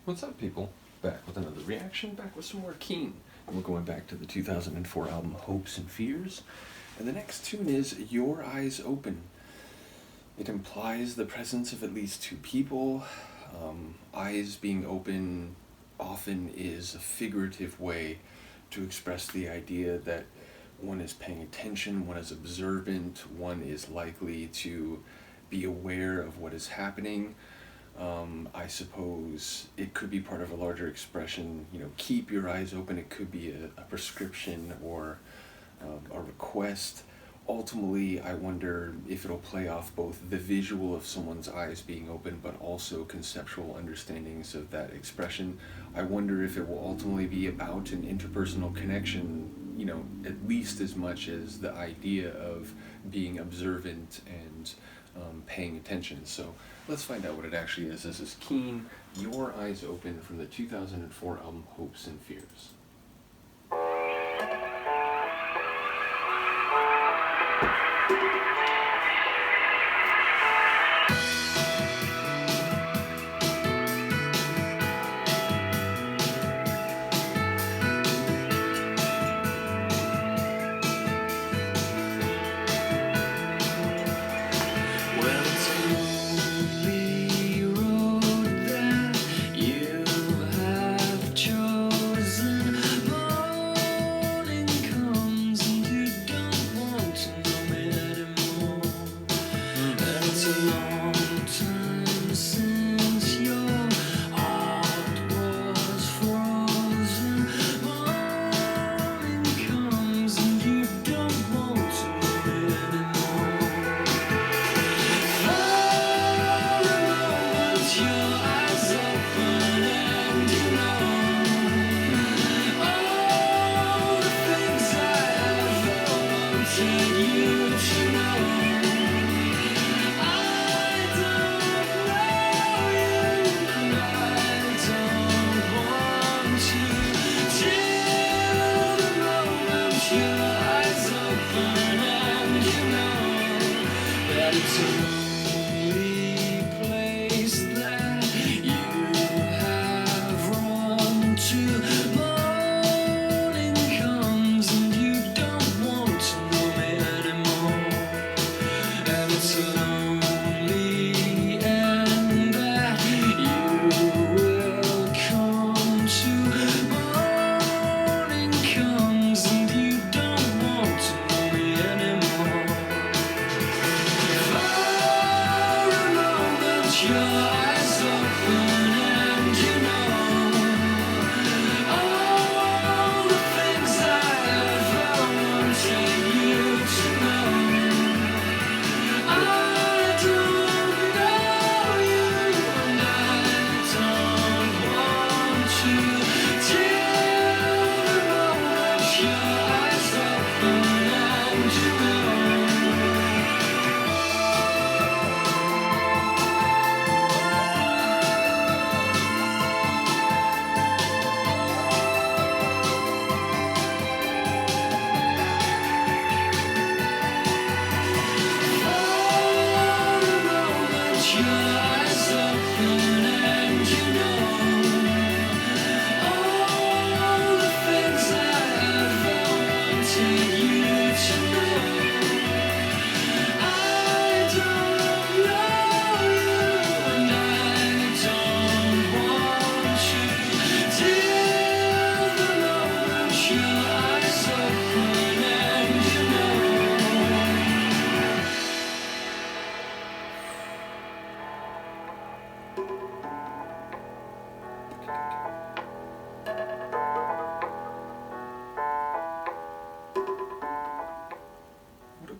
What's up, people? Back with another reaction, back with some more Keane. And we're going back to the 2004 album Hopes and Fears. And the next tune is Your Eyes Open. It implies the presence of at least two people. Eyes being open often is a figurative way to express the idea that one is paying attention, one is observant, one is likely to be aware of what is happening. I suppose it could be part of a larger expression, keep your eyes open. It could be a prescription or a request. Ultimately, I wonder if it'll play off both the visual of someone's eyes being open, but also conceptual understandings of that expression. I wonder if it will ultimately be about an interpersonal connection, at least as much as the idea of being observant and paying attention. So let's find out what it actually is. This is Keane, Your Eyes Open, from the 2004 album Hopes and Fears.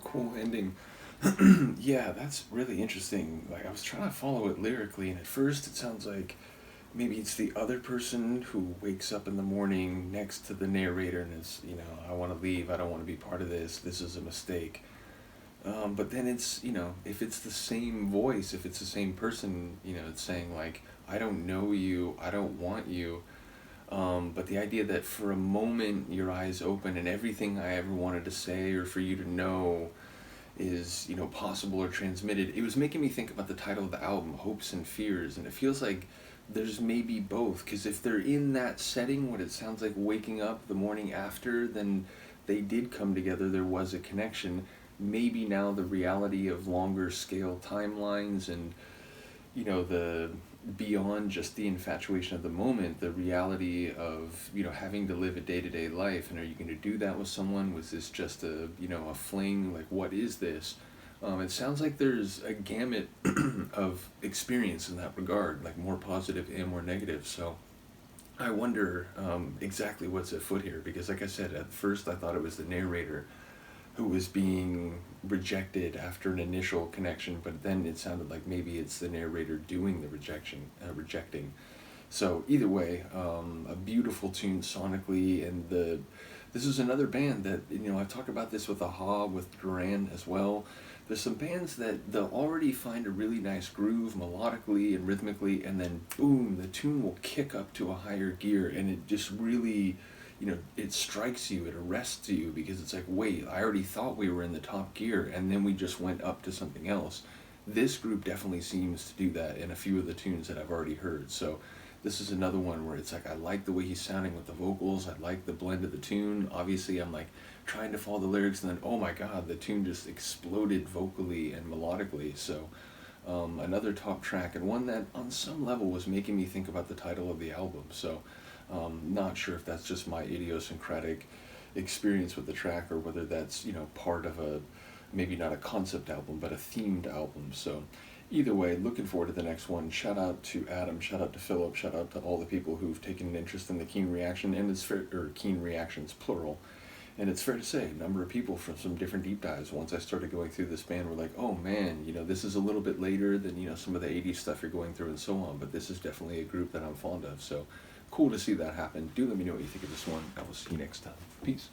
Cool ending. Yeah, that's really interesting. Like, I was trying to follow it lyrically, and at first it sounds like maybe it's the other person who wakes up in the morning next to the narrator and is, I want to leave, I don't want to be part of this is a mistake. But then it's, if it's the same voice, if it's the same person, it's saying like, I don't know you, I don't want you. But the idea that for a moment your eyes open and everything I ever wanted to say or for you to know is, possible or transmitted. It was making me think about the title of the album, Hopes and Fears, and it feels like there's maybe both, because if they're in that setting, what it sounds like waking up the morning after, then they did come together, there was a connection. Maybe now the reality of longer scale timelines and, the beyond just the infatuation of the moment, the reality of, having to live a day-to-day life, and are you going to do that with someone? Was this just a fling? Like, what is this? It sounds like there's a gamut of experience in that regard, like more positive and more negative. So I wonder exactly what's at foot here, because like I said, at first I thought it was the narrator who was being rejected after an initial connection, but then it sounded like maybe it's the narrator doing the rejecting. So either way, a beautiful tune sonically, and this is another band that, I've talked about this with Aha, with Duran as well. There's some bands that they'll already find a really nice groove melodically and rhythmically, and then boom, the tune will kick up to a higher gear, and it just really, it strikes you, it arrests you, because it's like, wait, I already thought we were in the top gear, and then we just went up to something else. This group definitely seems to do that in a few of the tunes that I've already heard. So this is another one where it's like, I like the way he's sounding with the vocals, I like the blend of the tune. Obviously I'm like trying to follow the lyrics, and then oh my god, the tune just exploded vocally and melodically. So another top track, and one that on some level was making me think about the title of the album. So not sure if that's just my idiosyncratic experience with the track, or whether that's, part of a, maybe not a concept album, but a themed album. So either way, looking forward to the next one. Shout out to Adam, shout out to Philip, shout out to all the people who've taken an interest in the Keane reaction, and it's fair, or Keane reactions plural. And it's fair to say, a number of people from some different deep dives, once I started going through this band, were like, oh man, this is a little bit later than, some of the 80s stuff you're going through and so on, but this is definitely a group that I'm fond of. So cool to see that happen. Do let me know what you think of this one. I will see you next time. Peace.